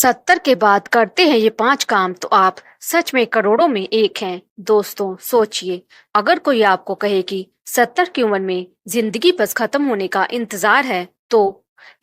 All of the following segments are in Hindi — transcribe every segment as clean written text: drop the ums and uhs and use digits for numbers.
70 के बाद करते हैं ये 5 काम तो आप सच में करोड़ों में एक हैं। दोस्तों सोचिए, अगर कोई आपको कहे कि 70 की उम्र में जिंदगी बस खत्म होने का इंतजार है तो।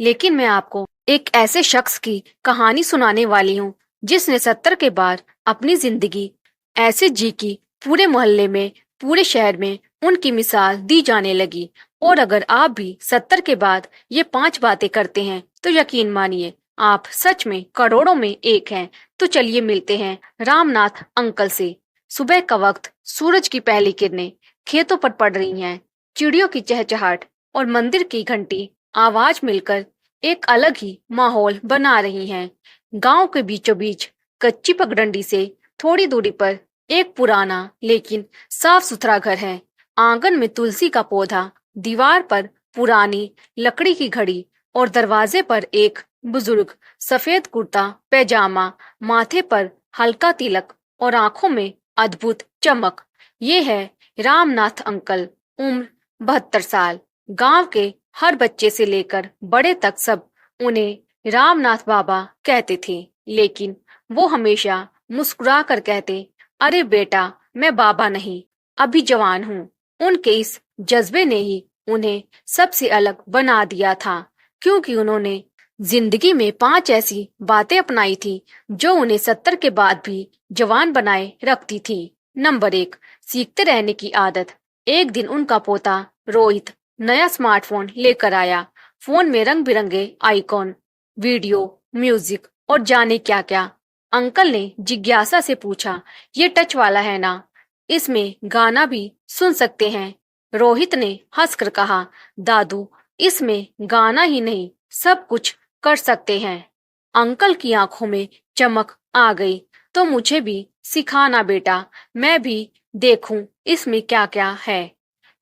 लेकिन मैं आपको एक ऐसे शख्स की कहानी सुनाने वाली हूँ जिसने 70 के बाद अपनी जिंदगी ऐसे जी कि पूरे मोहल्ले में, पूरे शहर में उनकी मिसाल दी जाने लगी। और अगर आप भी 70 के बाद ये 5 बातें करते हैं तो यकीन मानिए आप सच में करोड़ों में एक हैं। तो चलिए मिलते हैं रामनाथ अंकल से। सुबह का वक्त, सूरज की पहली किरणें खेतों पर पड़ रही हैं, चिड़ियों की चहचहाट और मंदिर की घंटी आवाज मिलकर एक अलग ही माहौल बना रही हैं। गांव के बीचों बीच कच्ची पगडंडी से थोड़ी दूरी पर एक पुराना लेकिन साफ सुथरा घर है। आंगन में तुलसी का पौधा, दीवार पर पुरानी लकड़ी की घड़ी और दरवाजे पर एक बुजुर्ग सफेद कुर्ता पैजामा, माथे पर हल्का तिलक और आंखों में अद्भुत चमक। ये है रामनाथ अंकल। उम्र 72 साल। गांव के हर बच्चे से लेकर बड़े तक सब उन्हें रामनाथ बाबा कहते थे, लेकिन वो हमेशा मुस्कुरा कर कहते, अरे बेटा, मैं बाबा नहीं, अभी जवान हूँ। उनके इस जज्बे ने ही उन्हें सबसे अलग बना दिया था, क्योंकि उन्होंने जिंदगी में 5 ऐसी बातें अपनाई थी जो उन्हें 70 के बाद भी जवान बनाए रखती थी। नंबर 1, सीखते रहने की आदत। एक दिन उनका पोता रोहित नया स्मार्टफोन लेकर आया। फोन में रंग बिरंगे आइकॉन, वीडियो, म्यूजिक और जाने क्या क्या। अंकल ने जिज्ञासा से पूछा, ये टच वाला है ना? इसमें गाना भी सुन सकते हैं। रोहित ने हंसकर कहा, दादू, इसमें गाना ही नहीं, सब कुछ कर सकते हैं। अंकल की आंखों में चमक आ गई। तो मुझे भी सिखाना बेटा, मैं भी देखूं इसमें क्या क्या है।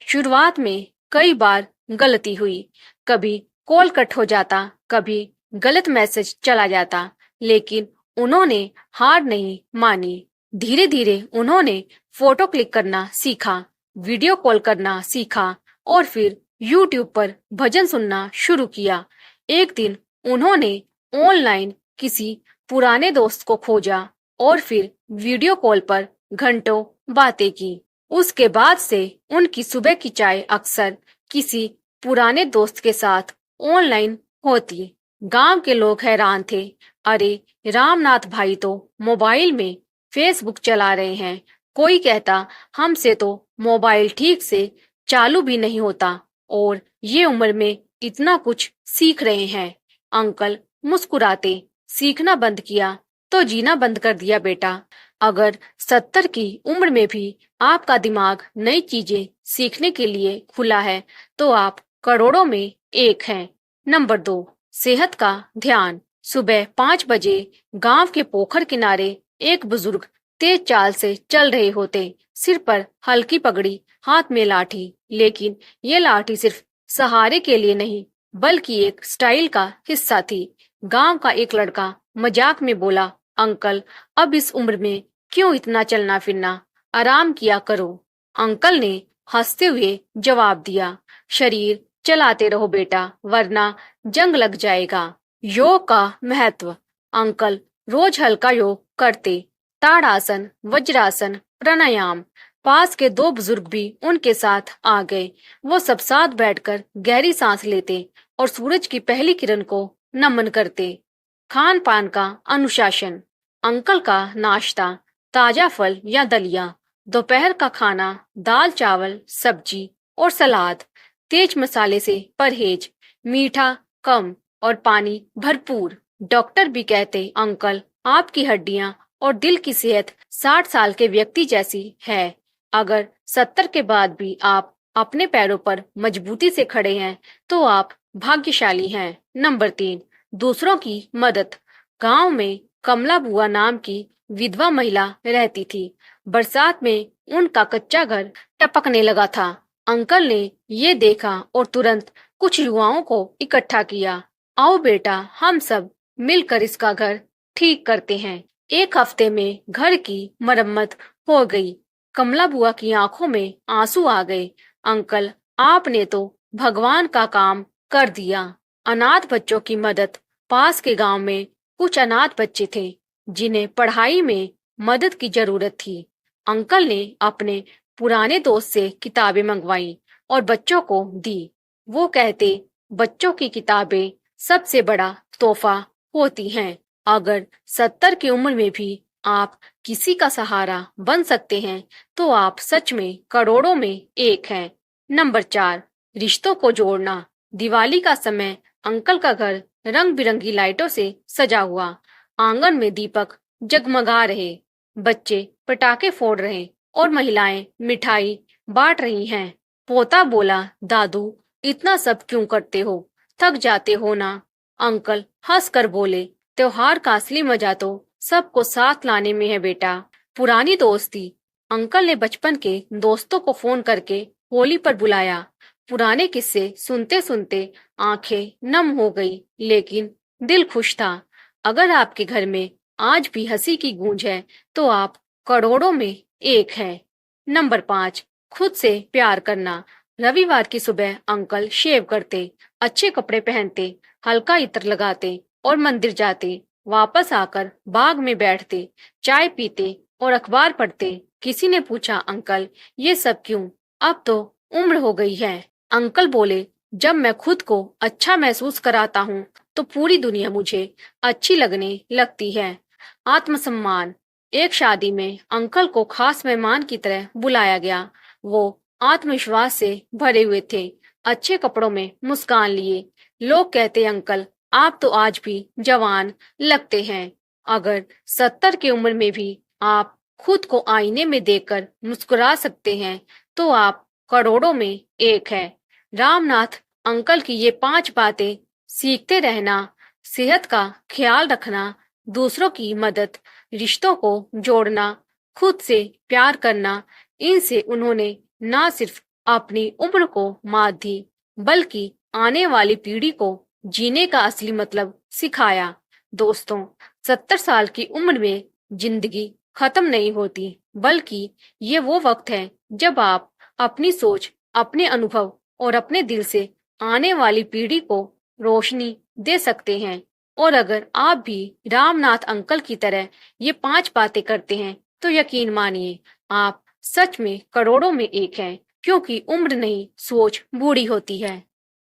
शुरुआत में कई बार गलती हुई, कभी कॉल कट हो जाता, कभी गलत मैसेज चला जाता, लेकिन उन्होंने हार नहीं मानी। धीरे धीरे उन्होंने फोटो क्लिक करना सीखा, वीडियो कॉल करना सीखा और फिर यूट्यूब पर भजन सुनना शुरू किया। एक दिन उन्होंने ऑनलाइन किसी पुराने दोस्त को खोजा और फिर वीडियो कॉल पर घंटों बातें की। उसके बाद से उनकी सुबह की चाय अक्सर किसी पुराने दोस्त के साथ ऑनलाइन होती। गांव के लोग हैरान थे, अरे रामनाथ भाई तो मोबाइल में फेसबुक चला रहे हैं। कोई कहता, हमसे तो मोबाइल ठीक से चालू भी नहीं होता और ये उम्र में इतना कुछ सीख रहे हैं। अंकल मुस्कुराते, सीखना बंद किया तो जीना बंद कर दिया बेटा। अगर 70 की उम्र में भी आपका दिमाग नई चीजें सीखने के लिए खुला है तो आप करोड़ों में एक हैं। नंबर 2, सेहत का ध्यान। सुबह 5 बजे गांव के पोखर किनारे एक बुजुर्ग तेज चाल से चल रहे होते, सिर पर हल्की पगड़ी, हाथ में लाठी। लेकिन ये लाठी सिर्फ सहारे के लिए नहीं, बल्कि एक स्टाइल का हिस्सा थी। गांव का एक लड़का मजाक में बोला, अंकल, अब इस उम्र में क्यों इतना चलना फिरना, आराम किया करो। अंकल ने हंसते हुए जवाब दिया, शरीर चलाते रहो बेटा, वरना जंग लग जाएगा। योग का महत्व। अंकल रोज हल्का योग करते, ताड़ासन, वज्रासन, प्राणायाम। पास के 2 बुजुर्ग भी उनके साथ आ गए। वो सब साथ बैठकर गहरी सांस लेते और सूरज की पहली किरण को नमन करते। खान पान का अनुशासन। अंकल का नाश्ता ताजा फल या दलिया, दोपहर का खाना दाल चावल सब्जी और सलाद, तेज मसाले से परहेज, मीठा कम और पानी भरपूर। डॉक्टर भी कहते, अंकल, आपकी हड्डियां और दिल की सेहत 60 साल के व्यक्ति जैसी है। अगर 70 के बाद भी आप अपने पैरों पर मजबूती से खड़े हैं तो आप भाग्यशाली हैं। नंबर 3, दूसरों की मदद। गांव में कमला बुआ नाम की विधवा महिला रहती थी। बरसात में उनका कच्चा घर टपकने लगा था। अंकल ने ये देखा और तुरंत कुछ युवाओं को इकट्ठा किया। आओ बेटा, हम सब मिलकर इसका घर ठीक करते हैं। एक हफ्ते में घर की मरम्मत हो गई। कमला बुआ की आंखों में आंसू आ गए। अंकल, आपने तो भगवान का काम कर दिया। अनाथ बच्चों की मदद। पास के गांव में कुछ अनाथ बच्चे थे जिन्हें पढ़ाई में मदद की जरूरत थी। अंकल ने अपने पुराने दोस्त से किताबें मंगवाई और बच्चों को दी। वो कहते, बच्चों की किताबें सबसे बड़ा तोहफा होती हैं। अगर 70 की उम्र में भी आप किसी का सहारा बन सकते हैं तो आप सच में करोड़ों में एक हैं। नंबर 4, रिश्तों को जोड़ना। दिवाली का समय अंकल का घर रंग बिरंगी लाइटों से सजा हुआ। आंगन में दीपक जगमगा रहे, बच्चे पटाखे फोड़ रहे और महिलाएं मिठाई बांट रही हैं। पोता बोला, दादू इतना सब क्यों करते हो, थक जाते हो ना। अंकल हंस कर बोले, त्योहार का असली मजा तो सबको साथ लाने में है बेटा। पुरानी दोस्ती। अंकल ने बचपन के दोस्तों को फोन करके होली पर बुलाया। पुराने किस्से सुनते सुनते आंखें नम हो गई, लेकिन दिल खुश था। अगर आपके घर में आज भी हंसी की गूंज है तो आप करोड़ों में एक हैं। नंबर 5, खुद से प्यार करना। रविवार की सुबह अंकल शेव करते, अच्छे कपड़े पहनते, हल्का इत्र लगाते और मंदिर जाते। वापस आकर बाग में बैठते, चाय पीते और अखबार पढ़ते। किसी ने पूछा, अंकल ये सब क्यों? अब तो उम्र हो गई है। अंकल बोले, जब मैं खुद को अच्छा महसूस कराता हूँ तो पूरी दुनिया मुझे अच्छी लगने लगती है। आत्मसम्मान। एक शादी में अंकल को खास मेहमान की तरह बुलाया गया। वो आत्मविश्वास से भरे हुए थे, अच्छे कपड़ों में मुस्कान लिए। लोग कहते, अंकल आप तो आज भी जवान लगते हैं। अगर 70 की उम्र में भी आप खुद को आईने में देखकर मुस्कुरा सकते हैं तो आप करोड़ों में एक है। रामनाथ अंकल की ये 5 बातें, सीखते रहना, सेहत का ख्याल रखना, दूसरों की मदद, रिश्तों को जोड़ना, खुद से प्यार करना, इनसे उन्होंने ना सिर्फ अपनी उम्र को मात दी बल्कि आने वाली पीढ़ी को जीने का असली मतलब सिखाया। दोस्तों, 70 साल की उम्र में जिंदगी खत्म नहीं होती, बल्कि ये वो वक्त है जब आप अपनी सोच, अपने अनुभव और अपने दिल से आने वाली पीढ़ी को रोशनी दे सकते हैं। और अगर आप भी रामनाथ अंकल की तरह ये 5 बातें करते हैं तो यकीन मानिए आप सच में करोड़ों में एक हैं, क्योंकि उम्र नहीं, सोच बूढ़ी होती है।